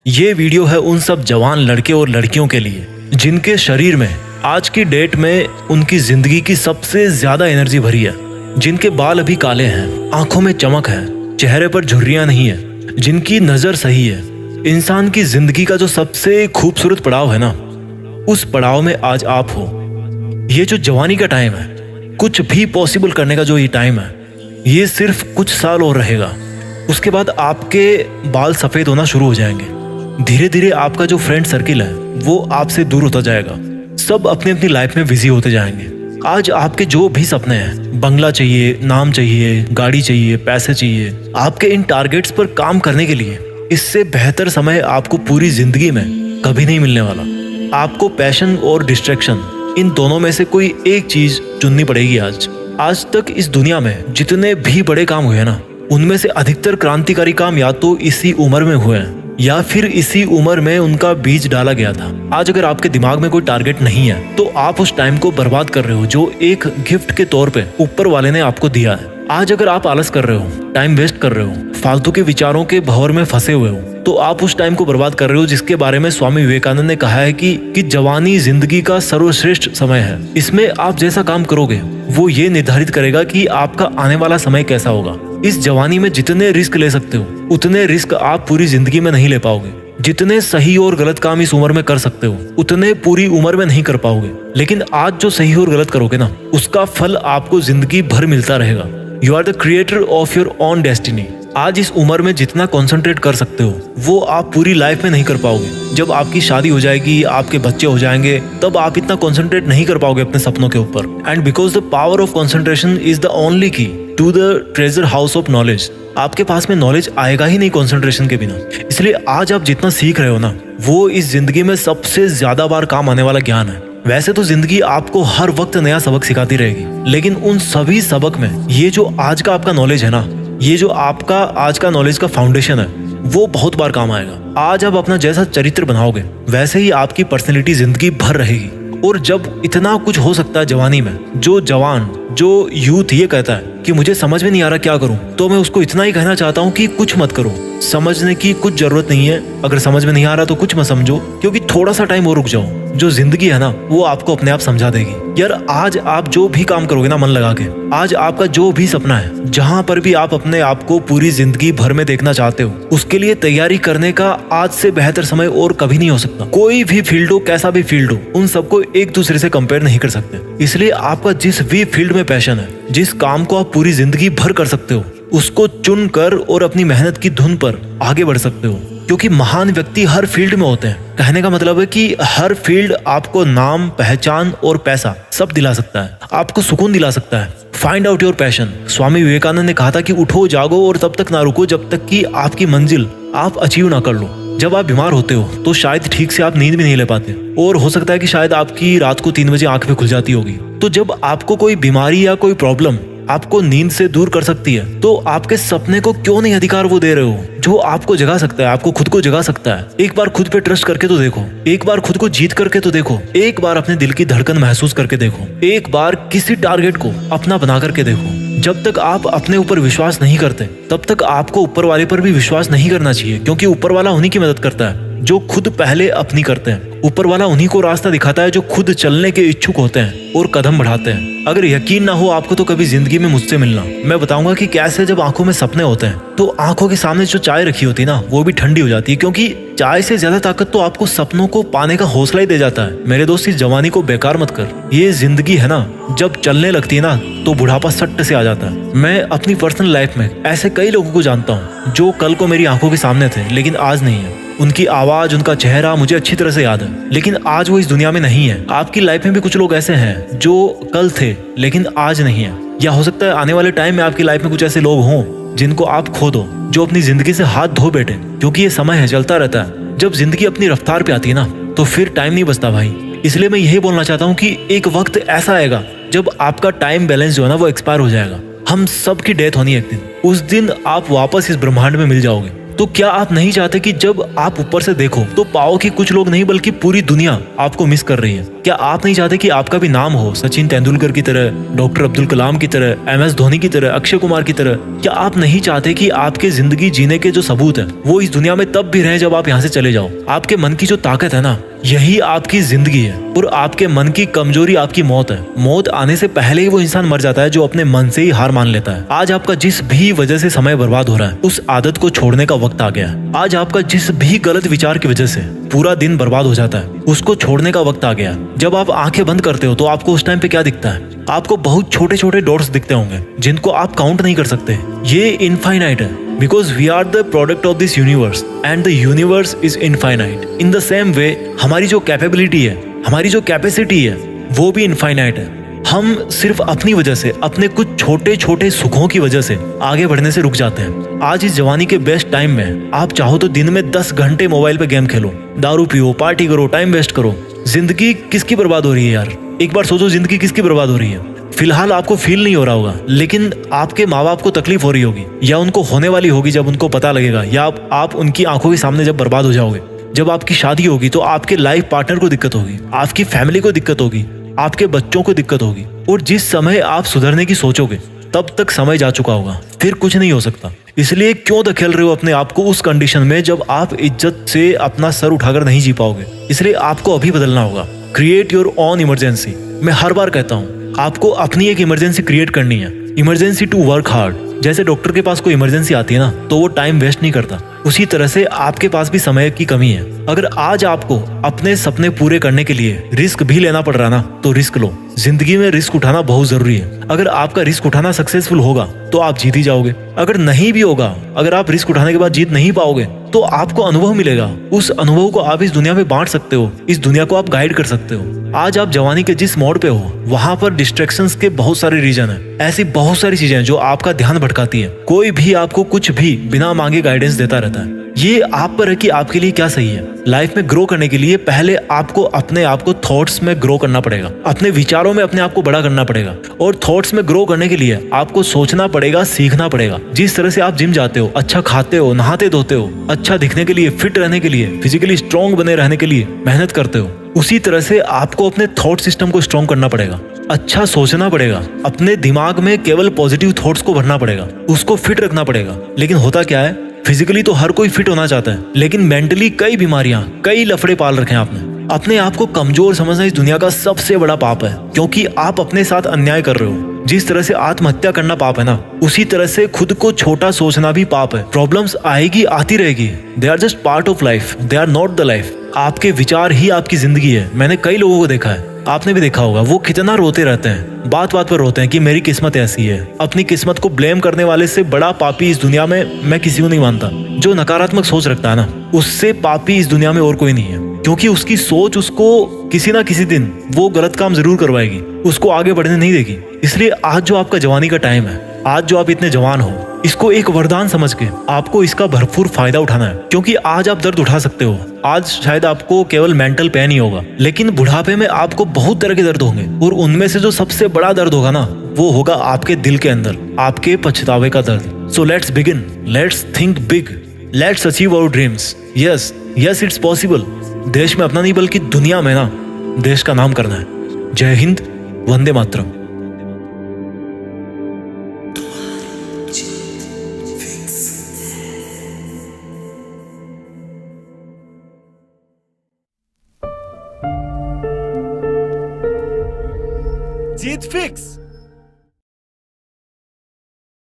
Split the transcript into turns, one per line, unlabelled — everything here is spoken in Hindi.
ये वीडियो है उन सब जवान लड़के और लड़कियों के लिए जिनके शरीर में आज की डेट में उनकी जिंदगी की सबसे ज्यादा एनर्जी भरी है, जिनके बाल अभी काले हैं, आंखों में चमक है, चेहरे पर झुर्रियां नहीं है, जिनकी नजर सही है। इंसान की जिंदगी का जो सबसे खूबसूरत पड़ाव है ना, उस पड़ाव में आज आप हो। ये जो जवानी का टाइम है, कुछ भी पॉसिबल करने का जो ये टाइम है, ये सिर्फ कुछ साल और रहेगा। उसके बाद आपके बाल सफेद होना शुरू हो जाएंगे। धीरे धीरे आपका जो फ्रेंड सर्किल है वो आपसे दूर होता जाएगा। सब अपनी अपनी लाइफ में बिजी होते जाएंगे। आज आपके जो भी सपने हैं, बंगला चाहिए, नाम चाहिए, गाड़ी चाहिए, पैसे चाहिए, आपके इन टारगेट्स पर काम करने के लिए इससे बेहतर समय आपको पूरी जिंदगी में कभी नहीं मिलने वाला। आपको पैशन और डिस्ट्रैक्शन, इन दोनों में से कोई एक चीज चुननी पड़ेगी। आज तक इस दुनिया में जितने भी बड़े काम हुए ना, उनमें से अधिकतर क्रांतिकारी काम या तो इसी उम्र में हुए हैं या फिर इसी उम्र में उनका बीज डाला गया था। आज अगर आपके दिमाग में कोई टारगेट नहीं है तो आप उस टाइम को बर्बाद कर रहे हो जो एक गिफ्ट के तौर पे ऊपर वाले ने आपको दिया है। आज अगर आप आलस कर रहे हो, टाइम वेस्ट कर रहे हो, फालतू के विचारों के भंवर में फंसे हुए हो, तो आप उस टाइम को बर्बाद कर रहे हो जिसके बारे में स्वामी विवेकानंद ने कहा है कि जवानी जिंदगी का सर्वश्रेष्ठ समय है। इसमें आप जैसा काम करोगे वो ये निर्धारित करेगा कि आपका आने वाला समय कैसा होगा। इस जवानी में जितने रिस्क ले सकते हो उतने रिस्क आप पूरी जिंदगी में नहीं ले पाओगे। जितने सही और गलत काम इस उम्र में कर सकते हो उतने पूरी उम्र में नहीं कर पाओगे। लेकिन आज जो सही और गलत करोगे ना, उसका फल आपको जिंदगी भर मिलता रहेगा। You are the creator of your own destiny. आज इस उम्र में जितना कंसंट्रेट कर सकते हो वो आप पूरी लाइफ में नहीं कर पाओगे। जब आपकी शादी हो जाएगी, आपके बच्चे हो जाएंगे, तब आप इतना कंसंट्रेट नहीं कर पाओगे अपने सपनों के ऊपर। And because the power of concentration is the only key to the treasure house of knowledge. आपके पास में नॉलेज आएगा ही नहीं कंसंट्रेशन के बिना। इसलिए आज आप जितना सीख रहे हो ना, वो इस जिंदगी में सबसे ज्यादा बार काम आने वाला ज्ञान है। वैसे तो जिंदगी आपको हर वक्त नया सबक सिखाती रहेगी, लेकिन उन सभी सबक में ये जो आज का आपका नॉलेज है ना, ये जो आपका आज का नॉलेज का फाउंडेशन है, वो बहुत बार काम आएगा। आज आप अपना जैसा चरित्र बनाओगे वैसे ही आपकी पर्सनैलिटी जिंदगी भर रहेगी। और जब इतना कुछ हो सकता है जवानी में, जो जवान, जो यूथ ये कहता है कि मुझे समझ में नहीं आ रहा क्या करूं, तो मैं उसको इतना ही कहना चाहता हूं कि कुछ मत करो। समझने की कुछ जरूरत नहीं है। अगर समझ में नहीं आ रहा तो कुछ मत समझो, क्योंकि थोड़ा सा टाइम और रुक जाओ। जो जिंदगी है ना, वो आपको अपने आप समझा देगी। यार आज आप जो भी काम करोगे ना मन लगा के, आज आपका जो भी सपना है, जहां पर भी आप अपने आप को पूरी जिंदगी भर में देखना चाहते हो, उसके लिए तैयारी करने का आज से बेहतर समय और कभी नहीं हो सकता। कोई भी फील्ड हो, कैसा भी फील्ड हो, उन सबको एक दूसरे से कंपेयर नहीं कर सकते। इसलिए आपका जिस भी फील्ड में पैशन है, जिस काम को आप पूरी जिंदगी भर कर सकते हो, उसको चुन कर और अपनी मेहनत की धुन पर आगे बढ़ सकते हो। क्योंकि महान व्यक्ति हर फील्ड में होते हैं। कहने का मतलब है कि हर फील्ड आपको नाम, पहचान और पैसा सब दिला सकता है, आपको सुकून दिला सकता है। Find out your passion. Swami Vivekananda ने कहा था कि उठो, जागो और तब तक ना रुको जब तक कि आपकी मंजिल आप अचीव ना कर लो। जब आप बीमार होते हो तो शायद ठीक से आप नींद भी नहीं ले पाते, और हो सकता है कि शायद आपकी रात को 3 बजे आंख भी खुल जाती होगी। तो जब आपको कोई बीमारी या कोई प्रॉब्लम आपको नींद से दूर कर सकती है, तो आपके सपने को क्यों नहीं अधिकार वो दे रहे हो जो आपको जगा सकता है, आपको खुद को जगा सकता है। एक बार खुद पे ट्रस्ट करके तो देखो, एक बार खुद को जीत करके तो देखो, एक बार अपने दिल की धड़कन महसूस करके देखो, एक बार किसी टारगेट को अपना बना करके देखो। जब तक आप अपने ऊपर विश्वास नहीं करते तब तक आपको ऊपर वाले पर भी विश्वास नहीं करना चाहिए, क्योंकि ऊपर वाला उन्हीं की मदद करता है जो खुद पहले अपनी करते हैं। ऊपर वाला उन्हीं को रास्ता दिखाता है जो खुद चलने के इच्छुक होते हैं और कदम बढ़ाते हैं। अगर यकीन ना हो आपको तो कभी जिंदगी में मुझसे मिलना, मैं बताऊंगा कि कैसे जब आंखों में सपने होते हैं तो आंखों के सामने जो चाय रखी होती है ना, वो भी ठंडी हो जाती है। क्योंकि चाय से ज्यादा ताकत तो आपको सपनों को पाने का हौसला ही दे जाता है। मेरे दोस्त, इस जवानी को बेकार मत कर। ये जिंदगी है ना, जब चलने लगती है ना तो बुढ़ापा सट्ट से आ जाता है। मैं अपनी पर्सनल लाइफ में ऐसे कई लोगों को जानता हूँ जो कल को मेरी आंखों के सामने थे लेकिन आज नहीं है। उनकी आवाज, उनका चेहरा मुझे अच्छी तरह से याद है, लेकिन आज वो इस दुनिया में नहीं है। आपकी लाइफ में भी कुछ लोग ऐसे हैं जो कल थे लेकिन आज नहीं है। या हो सकता है आने वाले टाइम में आपकी लाइफ में कुछ ऐसे लोग हों जिनको आप खो दो, जो अपनी जिंदगी से हाथ धो बैठे। क्योंकि ये समय है, चलता रहता है। जब जिंदगी अपनी रफ्तार पे आती है ना, तो फिर टाइम नहीं बचता भाई। इसलिए मैं यही बोलना चाहता हूँ कि एक वक्त ऐसा आएगा जब आपका टाइम बैलेंस जो है ना, वो एक्सपायर हो जाएगा। हम सब की डेथ होनी है एक दिन। उस दिन आप वापस इस ब्रह्मांड में मिल जाओगे। तो क्या आप नहीं चाहते कि जब आप ऊपर से देखो तो पाओ कि कुछ लोग नहीं बल्कि पूरी दुनिया आपको मिस कर रही है। क्या आप नहीं चाहते कि आपका भी नाम हो सचिन तेंदुलकर की तरह, डॉक्टर अब्दुल कलाम की तरह, MS धोनी की तरह, अक्षय कुमार की तरह? क्या आप नहीं चाहते कि आपके जिंदगी जीने के जो सबूत है वो इस दुनिया में तब भी रहे जब आप यहाँ से चले जाओ? आपके मन की जो ताकत है ना, यही आपकी जिंदगी है। और आपके मन की कमजोरी आपकी मौत है। मौत आने से पहले ही वो इंसान मर जाता है जो अपने मन से ही हार मान लेता है। आज आपका जिस भी वजह से समय बर्बाद हो रहा है, उस आदत को छोड़ने का वक्त आ गया है। आज आपका जिस भी गलत विचार की वजह से पूरा दिन बर्बाद हो जाता है, उसको छोड़ने का वक्त आ गया। जब आप आंखें बंद करते हो तो आपको उस टाइम पे क्या दिखता है? आपको बहुत छोटे छोटे डॉट्स दिखते होंगे जिनको आप काउंट नहीं कर सकते। ये इनफाइनाइट है, because we are the product of this universe and the universe is infinite. In the same way, हमारी जो कैपेबिलिटी है, हमारी जो कैपेसिटी है, वो भी इनफाइनाइट है। हम सिर्फ अपनी वजह से, अपने कुछ छोटे छोटे सुखों की वजह से आगे बढ़ने से रुक जाते हैं। आज इस जवानी के बेस्ट टाइम में आप चाहो तो दिन में 10 घंटे मोबाइल पे गेम खेलो, दारू पियो, पार्टी करो, टाइम वेस्ट करो। जिंदगी किसकी बर्बाद हो रही है यार? एक बार सोचो, जिंदगी किसकी बर्बाद हो रही है? फिलहाल आपको फील नहीं हो रहा होगा, लेकिन आपके माँ बाप को तकलीफ हो रही होगी, या उनको होने वाली होगी जब उनको पता लगेगा, या आप उनकी आंखों के सामने जब बर्बाद हो जाओगे। जब आपकी शादी होगी तो आपके लाइफ पार्टनर को दिक्कत होगी, आपकी फैमिली को दिक्कत होगी, आपके बच्चों को दिक्कत होगी। और जिस समय आप सुधरने की सोचोगे तब तक समय जा चुका होगा, फिर कुछ नहीं हो सकता। इसलिए क्यों धकेल रहे हो अपने आप को उस कंडीशन में जब आप इज्जत से अपना सर उठाकर नहीं जी पाओगे? इसलिए आपको अभी बदलना होगा। Create your own emergency. मैं हर बार कहता हूँ, आपको अपनी एक इमरजेंसी क्रिएट करनी है। Emergency to work hard. जैसे डॉक्टर के पास कोई इमरजेंसी आती है ना, तो वो टाइम वेस्ट नहीं करता, उसी तरह से आपके पास भी समय की कमी है। अगर आज आपको अपने सपने पूरे करने के लिए रिस्क भी लेना पड़ रहा ना, तो रिस्क लो। जिंदगी में रिस्क उठाना बहुत जरूरी है। अगर आपका रिस्क उठाना सक्सेसफुल होगा तो आप जीत ही जाओगे। अगर नहीं भी होगा, अगर आप रिस्क उठाने के बाद जीत नहीं पाओगे, तो आपको अनुभव मिलेगा। उस अनुभव को आप इस दुनिया में बांट सकते हो, इस दुनिया को आप गाइड कर सकते हो। आज आप जवानी के जिस मोड़ पे हो, वहां पर डिस्ट्रैक्शंस के बहुत सारे रीजन है। ऐसी बहुत सारी चीजें जो आपका ध्यान भटकाती है। कोई भी आपको कुछ भी बिना मांगे गाइडेंस देता रहता है। ये आप पर है कि आपके लिए क्या सही है। लाइफ में ग्रो करने के लिए पहले आपको अपने आप को थॉट्स में ग्रो करना पड़ेगा, अपने विचारों में अपने आप को बड़ा करना पड़ेगा। और थॉट्स में ग्रो करने के लिए आपको सोचना पड़ेगा, सीखना पड़ेगा। जिस तरह से आप जिम जाते हो, अच्छा खाते हो, नहाते धोते हो, अच्छा दिखने के लिए, फिट रहने के लिए, फिजिकली स्ट्रॉन्ग बने रहने के लिए मेहनत करते हो, उसी तरह से आपको अपने थॉट सिस्टम को स्ट्रॉन्ग करना पड़ेगा। अच्छा सोचना पड़ेगा, अपने दिमाग में केवल पॉजिटिव थॉट्स को भरना पड़ेगा, उसको फिट रखना पड़ेगा। लेकिन होता क्या है, फिजिकली तो हर कोई फिट होना चाहता है, लेकिन मेंटली कई बीमारियां, कई लफड़े पाल रखे हैं आपने। अपने आप को कमजोर समझना इस दुनिया का सबसे बड़ा पाप है, क्योंकि आप अपने साथ अन्याय कर रहे हो। जिस तरह से आत्महत्या करना पाप है ना, उसी तरह से खुद को छोटा सोचना भी पाप है। प्रॉब्लम्स आएगी, आती रहेगी। They are just part of life, they are not the life. आपके विचार ही आपकी जिंदगी है। मैंने कई लोगों को देखा है, आपने भी देखा होगा, वो कितना रोते रहते हैं, बात बात पर रोते हैं कि मेरी किस्मत ऐसी है। अपनी किस्मत को ब्लेम करने वाले से बड़ा पापी इस दुनिया में मैं किसी को नहीं मानता। जो नकारात्मक सोच रखता है ना, उससे पापी इस दुनिया में और कोई नहीं है, क्योंकि उसकी सोच उसको किसी ना किसी दिन वो गलत काम जरूर करवाएगी, उसको आगे बढ़ने नहीं देगी। इसलिए आज जो आपका जवानी का टाइम है, आज जो आप इतने जवान हो, इसको एक वरदान समझ के आपको इसका भरपूर फायदा उठाना है। क्योंकि आज आप दर्द उठा सकते हो। आज शायद आपको केवल मेंटल पेन ही होगा, लेकिन बुढ़ापे में आपको बहुत तरह के दर्द होंगे, और उनमें से जो सबसे बड़ा दर्द होगा ना, वो होगा आपके दिल के अंदर, आपके पछतावे का दर्द। So let's begin, let's think big, let's achieve our dreams. Yes yes, it's possible. देश में अपना नहीं बल्कि दुनिया में ना देश का नाम करना है। जय हिंद, वंदे मातरम।
जीत फिक्स।